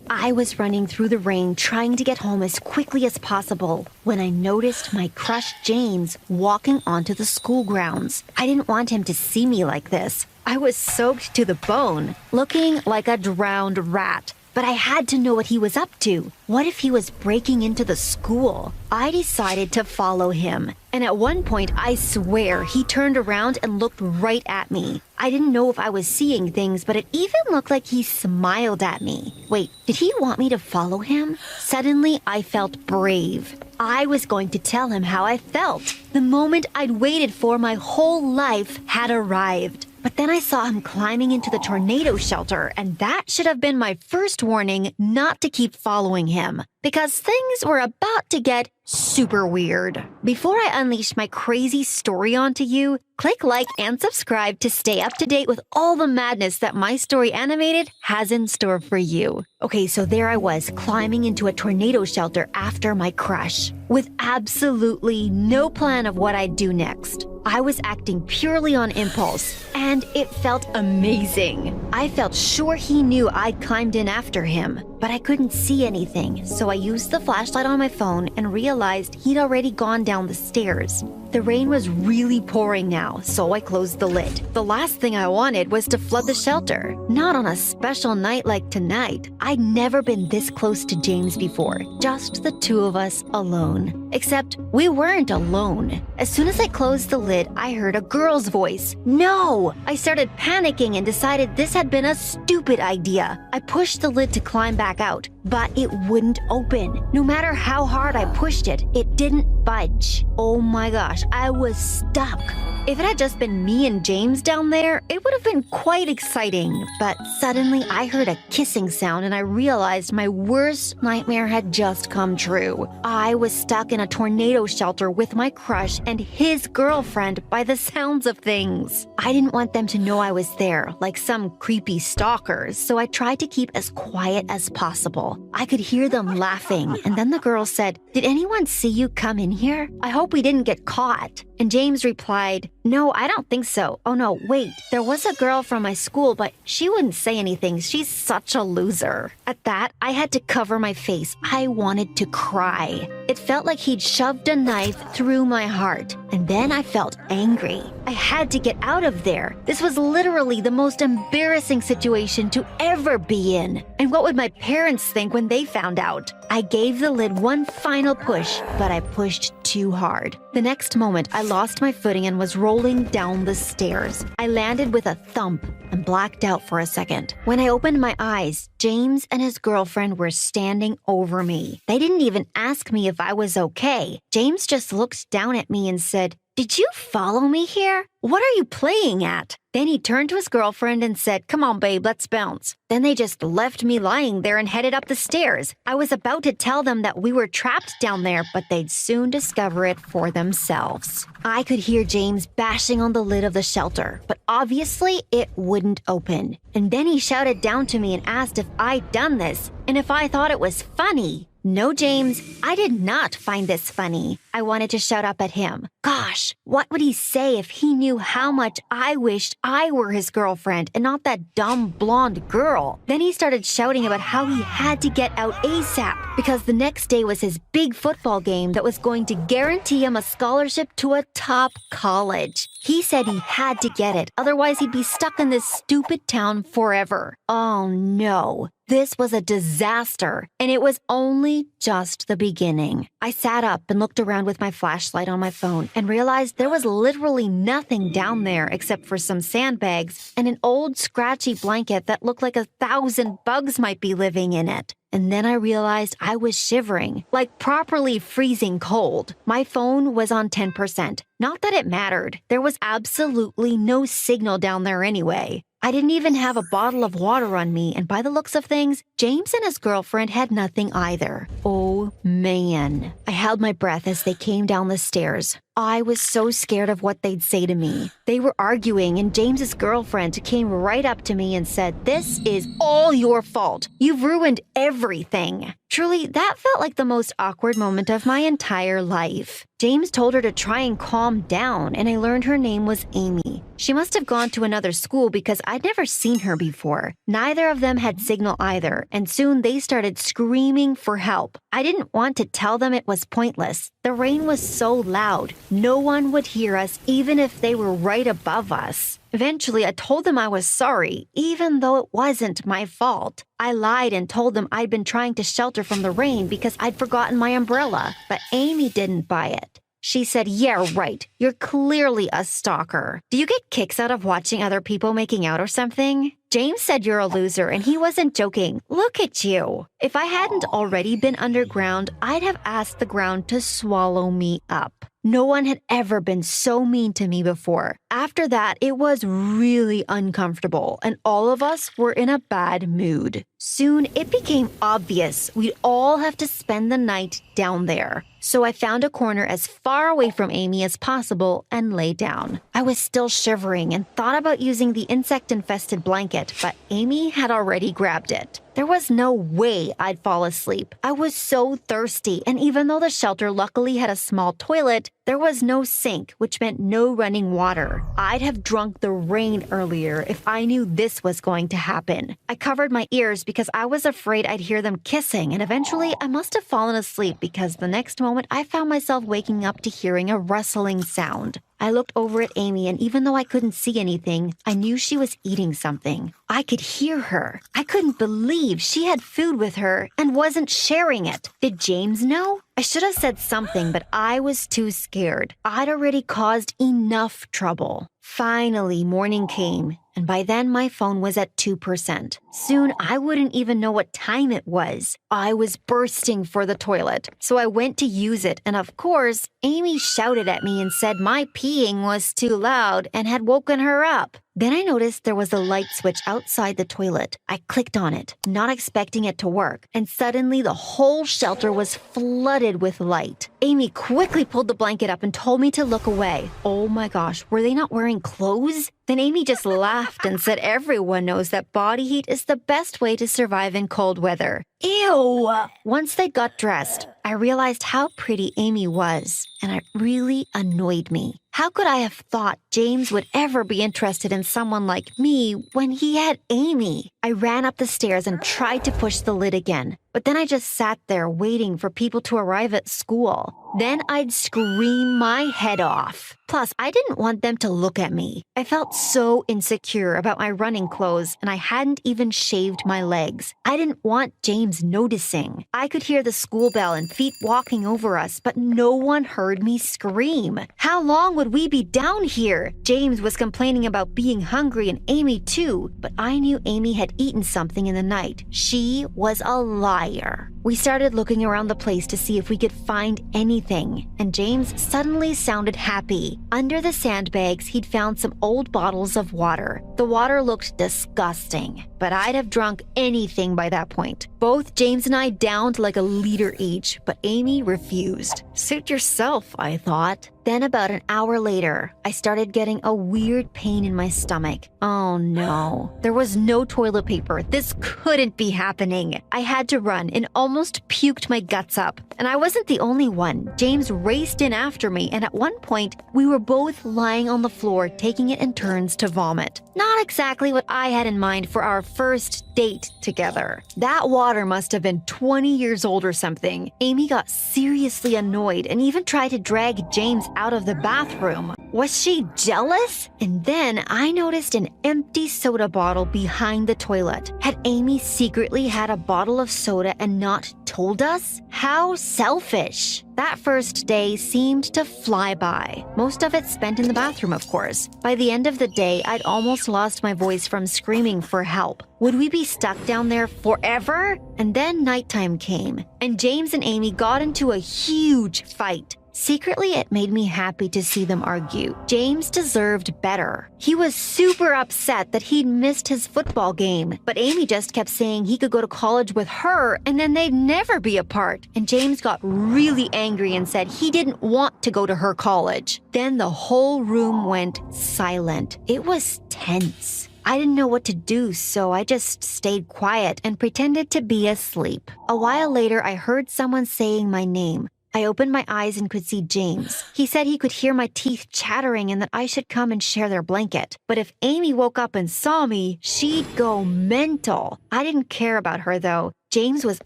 I was running through the rain trying to get home as quickly as possible when I noticed my crush James walking onto the school grounds. I didn't want him to see me like this. I was soaked to the bone, looking like a drowned rat. But I had to know what he was up to. What if he was breaking into the school? I decided to follow him. And at one point, I swear, he turned around and looked right at me. I didn't know if I was seeing things, but it even looked like he smiled at me. Wait, did he want me to follow him? Suddenly, I felt brave. I was going to tell him how I felt. The moment I'd waited for my whole life had arrived. But then I saw him climbing into the tornado shelter, and that should have been my first warning not to keep following him, because things were about to get super weird. Before I unleash my crazy story onto you, click like and subscribe to stay up to date with all the madness that My Story Animated has in store for you. Okay, so there I was, climbing into a tornado shelter after my crush, with absolutely no plan of what I'd do next. I was acting purely on impulse, and it felt amazing. I felt sure he knew I'd climbed in after him, but I couldn't see anything, so I used the flashlight on my phone and realized he'd already gone down the stairs. The rain was really pouring now, so I closed the lid. The last thing I wanted was to flood the shelter. Not on a special night like tonight. I'd never been this close to James before, just the two of us alone. Except we weren't alone. As soon as I closed the lid, I heard a girl's voice. No! I started panicking and decided this had been a stupid idea. I pushed the lid to climb back out, but it wouldn't open. No matter how hard I pushed it, it didn't budge. Oh my gosh, I was stuck. If it had just been me and James down there, it would have been quite exciting. But suddenly I heard a kissing sound and I realized my worst nightmare had just come true. I was stuck in a tornado shelter with my crush and his girlfriend by the sounds of things. I didn't want them to know I was there, like some creepy stalkers, so I tried to keep as quiet as possible. I could hear them laughing, and then the girl said, "Did anyone see you come in here? I hope we didn't get caught." And James replied, "No, I don't think so. Oh no, wait, there was a girl from my school, but she wouldn't say anything. She's such a loser." At that, I had to cover my face. I wanted to cry. It felt like he'd shoved a knife through my heart. And then I felt angry. I had to get out of there. This was literally the most embarrassing situation to ever be in. And what would my parents think when they found out? I gave the lid one final push, but I pushed too hard. The next moment, I lost my footing and was rolling down the stairs. I landed with a thump and blacked out for a second. When I opened my eyes, James and his girlfriend were standing over me. They didn't even ask me if I was okay. James just looked down at me and said, "Did you follow me here? What are you playing at?" Then he turned to his girlfriend and said, "Come on, babe, let's bounce." Then they just left me lying there and headed up the stairs. I was about to tell them that we were trapped down there, but they'd soon discover it for themselves. I could hear James bashing on the lid of the shelter, but obviously it wouldn't open. And then he shouted down to me and asked if I'd done this and if I thought it was funny. No, James, I did not find this funny. I wanted to shout up at him. Gosh, what would he say if he knew how much I wished I were his girlfriend and not that dumb blonde girl? Then he started shouting about how he had to get out ASAP because the next day was his big football game that was going to guarantee him a scholarship to a top college. He said he had to get it, otherwise he'd be stuck in this stupid town forever. Oh no. This was a disaster, and it was only just the beginning. I sat up and looked around with my flashlight on my phone and realized there was literally nothing down there except for some sandbags and an old scratchy blanket that looked like 1,000 bugs might be living in it. And then I realized I was shivering, like properly freezing cold. My phone was on 10%. Not that it mattered. There was absolutely no signal down there anyway. I didn't even have a bottle of water on me, and by the looks of things, James and his girlfriend had nothing either. Oh man. I held my breath as they came down the stairs. I was so scared of what they'd say to me. They were arguing, and James's girlfriend came right up to me and said, "This is all your fault. You've ruined everything." Truly, that felt like the most awkward moment of my entire life. James told her to try and calm down, and I learned her name was Amy. She must have gone to another school because I'd never seen her before. Neither of them had signal either, and soon they started screaming for help. I didn't want to tell them it was pointless. The rain was so loud, no one would hear us even if they were right above us. Eventually, I told them I was sorry, even though it wasn't my fault. I lied and told them I'd been trying to shelter from the rain because I'd forgotten my umbrella, but Amy didn't buy it. She said, "Yeah, right. You're clearly a stalker. Do you get kicks out of watching other people making out or something?" James said you're a loser, and he wasn't joking. Look at you. If I hadn't already been underground, I'd have asked the ground to swallow me up. No one had ever been so mean to me before. After that, it was really uncomfortable, and all of us were in a bad mood. Soon, it became obvious we'd all have to spend the night down there. So I found a corner as far away from Amy as possible and lay down. I was still shivering and thought about using the insect-infested blanket, but Amy had already grabbed it. There was no way I'd fall asleep. I was so thirsty, and even though the shelter luckily had a small toilet, there was no sink, which meant no running water. I'd have drunk the rain earlier if I knew this was going to happen. I covered my ears because I was afraid I'd hear them kissing, and eventually I must have fallen asleep because the next moment I found myself waking up to hearing a rustling sound. I looked over at Amy, and even though I couldn't see anything, I knew she was eating something. I could hear her. I couldn't believe she had food with her and wasn't sharing it. Did James know? I should have said something, but I was too scared. I'd already caused enough trouble. Finally, morning came, and by then my phone was at 2%. Soon, I wouldn't even know what time it was. I was bursting for the toilet, so I went to use it, and of course, Amy shouted at me and said my peeing was too loud and had woken her up. Then I noticed there was a light switch outside the toilet. I clicked on it, not expecting it to work, and suddenly the whole shelter was flooded with light. Amy quickly pulled the blanket up and told me to look away. Oh my gosh, were they not wearing clothes? Then Amy just laughed and said everyone knows that body heat is the best way to survive in cold weather. Ew! Once they got dressed, I realized how pretty Amy was, and it really annoyed me. How could I have thought James would ever be interested in someone like me when he had Amy? I ran up the stairs and tried to push the lid again, but then I just sat there waiting for people to arrive at school. Then I'd scream my head off. Plus, I didn't want them to look at me. I felt so insecure about my running clothes, and I hadn't even shaved my legs. I didn't want James noticing. I could hear the school bell and feet walking over us, but no one heard me scream. How long would we be down here? James was complaining about being hungry, and Amy too, but I knew Amy had eaten something in the night. She was a liar. We started looking around the place to see if we could find anything, and James suddenly sounded happy. Under the sandbags, he'd found some old bottles of water. The water looked disgusting, but I'd have drunk anything by that point. Both James and I downed like a liter each, but Amy refused. Suit yourself, I thought. Then about an hour later, I started getting a weird pain in my stomach. Oh no, there was no toilet paper. This couldn't be happening. I had to run and almost puked my guts up. And I wasn't the only one. James raced in after me, and at one point, we were both lying on the floor taking it in turns to vomit. Not exactly what I had in mind for our first date together. That water must have been 20 years old or something. Amy got seriously annoyed and even tried to drag James out of the bathroom. Was she jealous? And then I noticed an empty soda bottle behind the toilet. Had Amy secretly had a bottle of soda and not told us? How selfish. That first day seemed to fly by. Most of it spent in the bathroom, of course. By the end of the day, I'd almost lost my voice from screaming for help. Would we be stuck down there forever? And then nighttime came, and James and Amy got into a huge fight. Secretly, it made me happy to see them argue. James deserved better. He was super upset that he'd missed his football game, but Amy just kept saying he could go to college with her and then they'd never be apart. And James got really angry and said he didn't want to go to her college. Then the whole room went silent. It was tense. I didn't know what to do, so I just stayed quiet and pretended to be asleep. A while later, I heard someone saying my name. I opened my eyes and could see James. He said he could hear my teeth chattering and that I should come and share their blanket. But if Amy woke up and saw me, she'd go mental. I didn't care about her, though. James was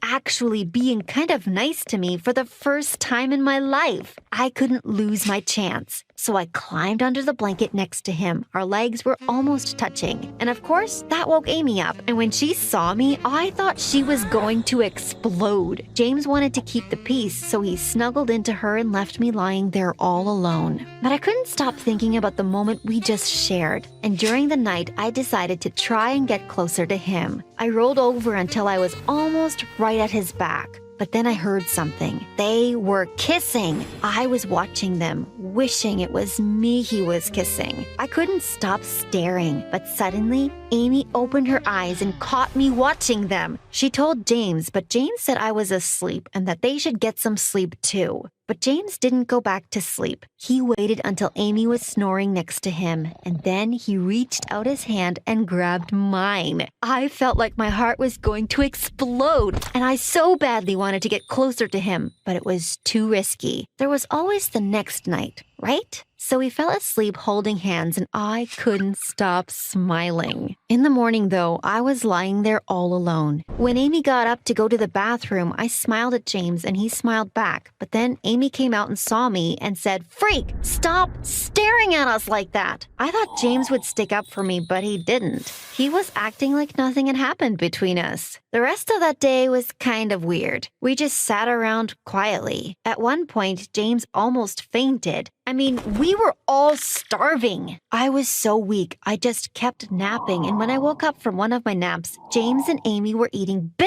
actually being kind of nice to me for the first time in my life. I couldn't lose my chance. So I climbed under the blanket next to him. Our legs were almost touching. And of course, that woke Amy up. And when she saw me, I thought she was going to explode. James wanted to keep the peace, so he snuggled into her and left me lying there all alone. But I couldn't stop thinking about the moment we just shared. And during the night, I decided to try and get closer to him. I rolled over until I was almost right at his back. But then I heard something. They were kissing. I was watching them, wishing it was me he was kissing. I couldn't stop staring, but suddenly, Amy opened her eyes and caught me watching them. She told James, but James said I was asleep and that they should get some sleep too. But James didn't go back to sleep. He waited until Amy was snoring next to him, and then he reached out his hand and grabbed mine. I felt like my heart was going to explode, and I so badly wanted to get closer to him, but it was too risky. There was always the next night, right? So we fell asleep holding hands, and I couldn't stop smiling. In the morning, though, I was lying there all alone. When Amy got up to go to the bathroom, I smiled at James, and he smiled back. But then Amy came out and saw me and said, "Freak, stop staring at us like that." I thought James would stick up for me, but he didn't. He was acting like nothing had happened between us. The rest of that day was kind of weird. We just sat around quietly. At one point, James almost fainted. I mean, we were all starving. I was so weak, I just kept napping, and when I woke up from one of my naps, James and Amy were eating biscuits.